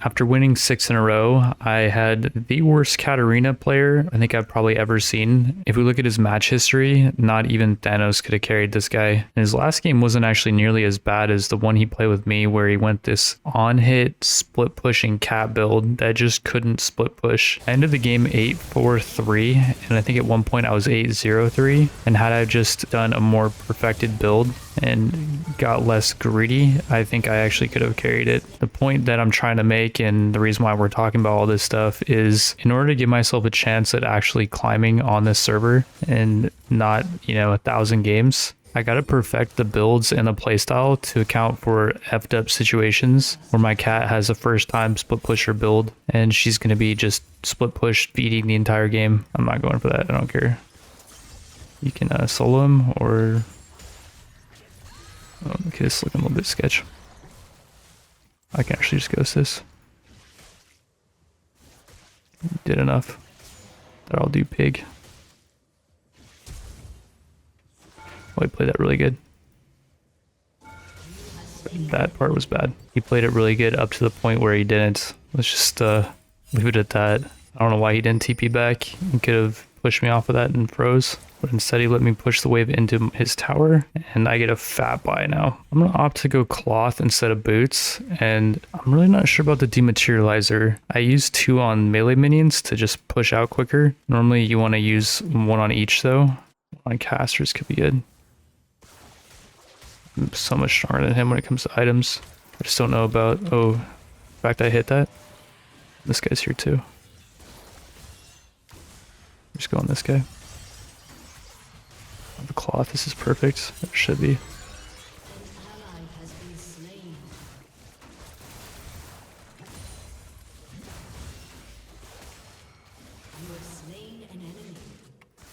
After winning 6 in a row, I had the worst Katarina player I think I've probably ever seen. If we look at his match history, not even Thanos could have carried this guy. And his last game wasn't actually nearly as bad as the one he played with me, where he went this on-hit split pushing cat build that just couldn't split push. I ended the game 8-4-3, and I think at one point I was 8-0-3, and had I just done a more perfected build and got less greedy, I think I actually could have carried it. The point that I'm trying to make, and the reason why we're talking about all this stuff, is in order to give myself a chance at actually climbing on this server and not, 1,000 games, I gotta perfect the builds and the playstyle to account for effed up situations where my cat has a first time split pusher build and she's gonna be just split push feeding the entire game. I'm not going for that, I don't care. You can solo him or... Oh, okay, this is looking a little bit sketch. I can actually just ghost this. Did enough. That I'll do pig. Oh, he played that really good. That part was bad. He played it really good up to the point where he didn't. Let's just leave it at that. I don't know why he didn't TP back. He could have pushed me off of that and froze. But instead he let me push the wave into his tower, and I get a fat buy now. I'm gonna opt to go cloth instead of boots, and I'm really not sure about the dematerializer. I use 2 on melee minions to just push out quicker. Normally you want to use 1 on each though. On casters could be good. I'm so much stronger than him when it comes to items. I just don't know about, the fact I hit that. This guy's here too. Just go on this guy. The cloth, this is perfect. It should be.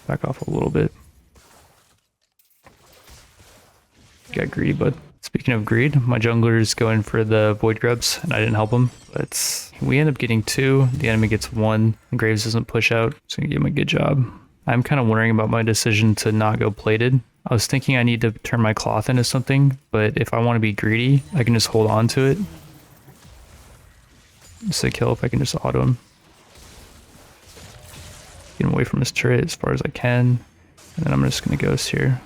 Back off a little bit. Got greedy, bud. Speaking of greed, my jungler is going for the void grubs, and I didn't help him. But we end up getting 2. The enemy gets 1. And Graves doesn't push out, so I give him a good job. I'm kind of wondering about my decision to not go plated. I was thinking I need to turn my cloth into something, but if I want to be greedy, I can just hold on to it. It's a kill if I can just auto him. Get him away from his turret as far as I can. And then I'm just going to ghost here.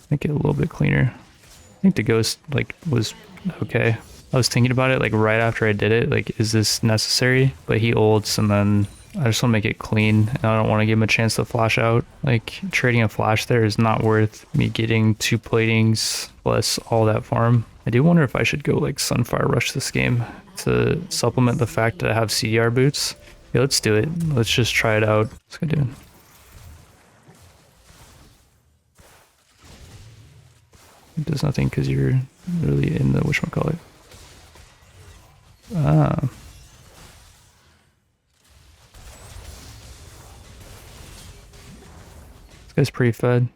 Make it a little bit cleaner. I think the ghost was okay. I was thinking about it right after I did it, is this necessary? But he ults and then I just want to make it clean, and I don't want to give him a chance to flash out. Trading a flash there is not worth me getting 2 platings plus all that farm. I do wonder if I should go Sunfire Rush this game to supplement the fact that I have CDR boots. Yeah, let's do it. Let's just try it out. What's it doing? It does nothing because you're really in the whatchamacallit. Ah. Guy's pretty fed.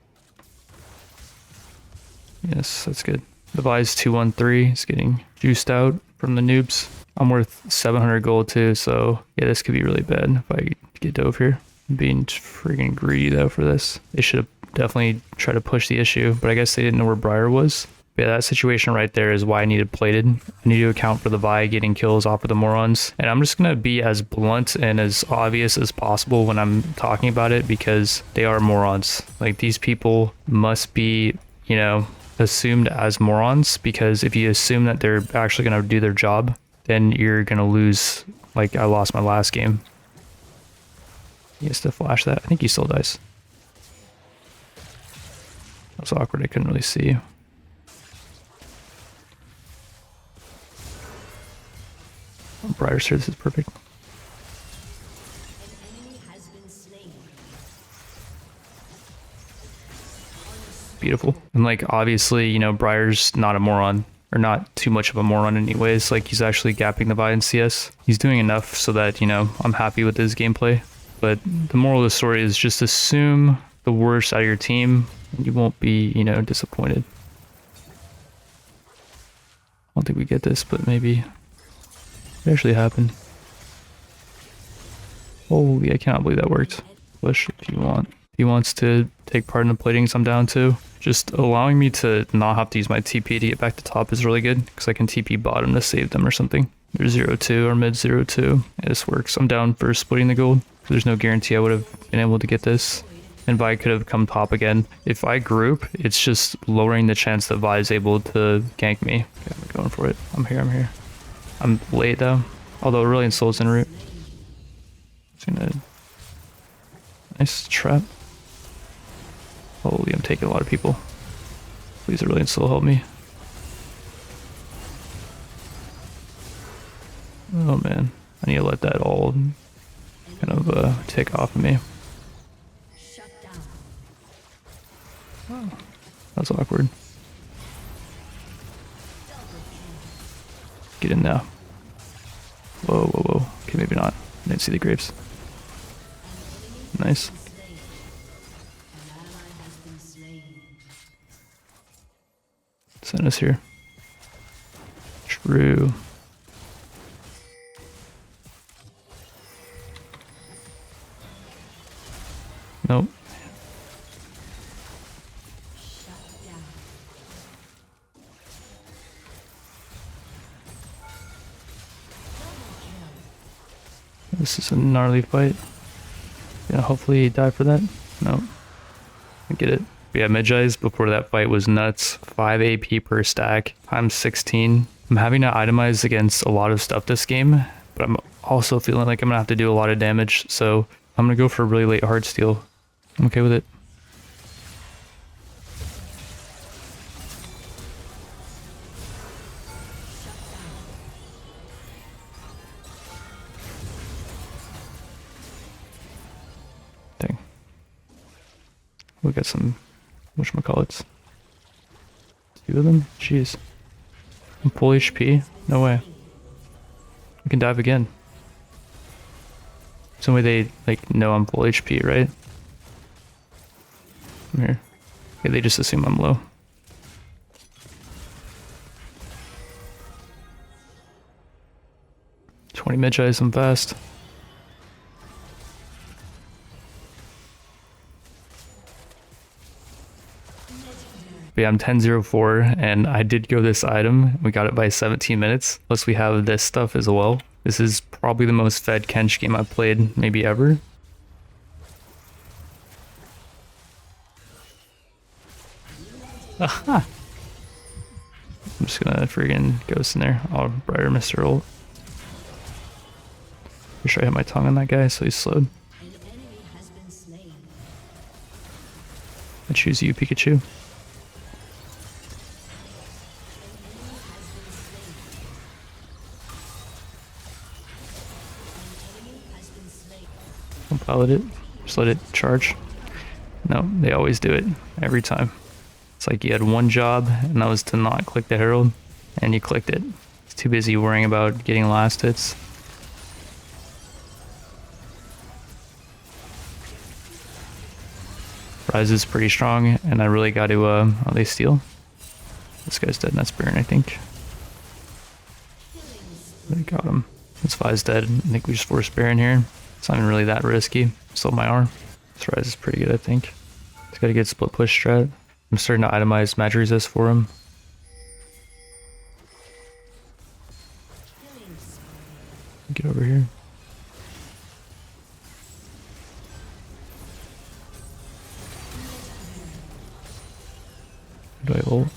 Yes, that's good. The Vi's 213 is getting juiced out from the noobs. I'm worth 700 gold too, so yeah, this could be really bad if I get dove here. I'm being freaking greedy though for this. They should have definitely tried to push the issue, but I guess they didn't know where Briar was. Yeah, that situation right there is why I needed plated. I need to account for the Vi getting kills off of the morons. And I'm just going to be as blunt and as obvious as possible when I'm talking about it, because they are morons. These people must be, assumed as morons, because if you assume that they're actually going to do their job, then you're going to lose. I lost my last game. He has to flash that. I think he still dies. That was awkward. I couldn't really see. Briar's here, this is perfect. Beautiful. And obviously, Briar's not a moron, or not too much of a moron anyways. He's actually gapping the Vi in CS. He's doing enough so that, I'm happy with his gameplay. But the moral of the story is just assume the worst out of your team, and you won't be, disappointed. I don't think we get this, but maybe it actually happened. Holy, I cannot believe that worked. Push if you want. If he wants to take part in the platings, I'm down too. Just allowing me to not have to use my TP to get back to top is really good, because I can TP bottom to save them or something. They're 0-2 or mid 0-2. Yeah, this works. I'm down for splitting the gold. There's no guarantee I would have been able to get this. And Vi could have come top again. If I group, it's just lowering the chance that Vi is able to gank me. Okay, I'm going for it. I'm here. I'm late though. Although Aurelion Soul's en route. Nice trap. Holy, I'm taking a lot of people. Please Aurelion Soul help me. Oh man, I need to let that all kind of take off of me. Oh, that's awkward. Get in now. Whoa. Okay, maybe not. I didn't see the grapes. Nice. Send us here. True. Nope. This is a gnarly fight. Yeah, hopefully die for that. No. I get it. But yeah, Medjai's before that fight was nuts. 5 AP per stack. I'm 16. I'm having to itemize against a lot of stuff this game, but I'm also feeling like I'm gonna have to do a lot of damage, so I'm gonna go for a really late hard steal. I'm okay with it. Dang. We got some whatchamacallits. 2 of them? Jeez. I'm full HP? No way. We can dive again. Some way they like know I'm full HP, right? I'm here. Okay, they just assume I'm low. $20 Medjais, I'm fast. But yeah, I'm 10-0-4, and I did go this item. We got it by 17 minutes. Plus we have this stuff as well. This is probably the most fed Kench game I've played maybe ever. Aha! I'm just gonna friggin' ghost in there. I'll brighter Mr. Ult. Make sure I hit my tongue on that guy so he's slowed. I choose you, Pikachu. Don't pilot it. Just let it charge. No, they always do it. Every time. It's like you had one job, and that was to not click the Herald, and you clicked it. It's too busy worrying about getting last hits. Rise is pretty strong, and I really got to, oh, they steal? This guy's dead, and that's Baron, I think. They got him. This Vi's dead. I think we just forced Baron here. It's not even really that risky. Still my R. This Rise is pretty good, I think. Just gotta get split push strat. I'm starting to itemize match resist for him. Get over here. Do I ult?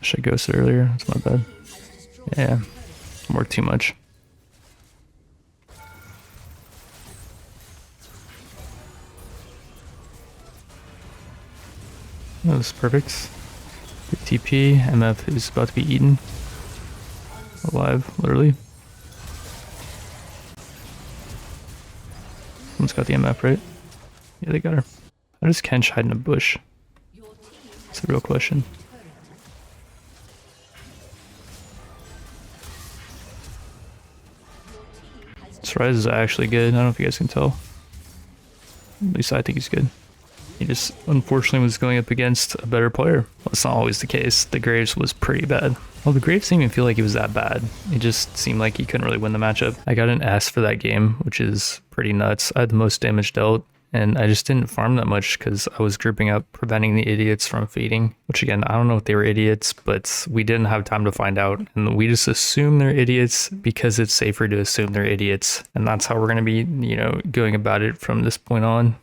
Should I ghost it earlier? That's my bad. Yeah, worked too much. That was perfect. Good TP. MF is about to be eaten. Alive, literally. Someone's got the MF, right? Yeah, they got her. How does Kench hide in a bush? That's the real question. This Rise is actually good. I don't know if you guys can tell. At least I think he's good. He just unfortunately was going up against a better player. Well, that's not always the case. The Graves was pretty bad. Well, the Graves didn't even feel like he was that bad. It just seemed like he couldn't really win the matchup. I got an S for that game, which is pretty nuts. I had the most damage dealt, and I just didn't farm that much because I was grouping up, preventing the idiots from feeding, which again, I don't know if they were idiots, but we didn't have time to find out. And we just assume they're idiots because it's safer to assume they're idiots. And that's how we're going to be, going about it from this point on.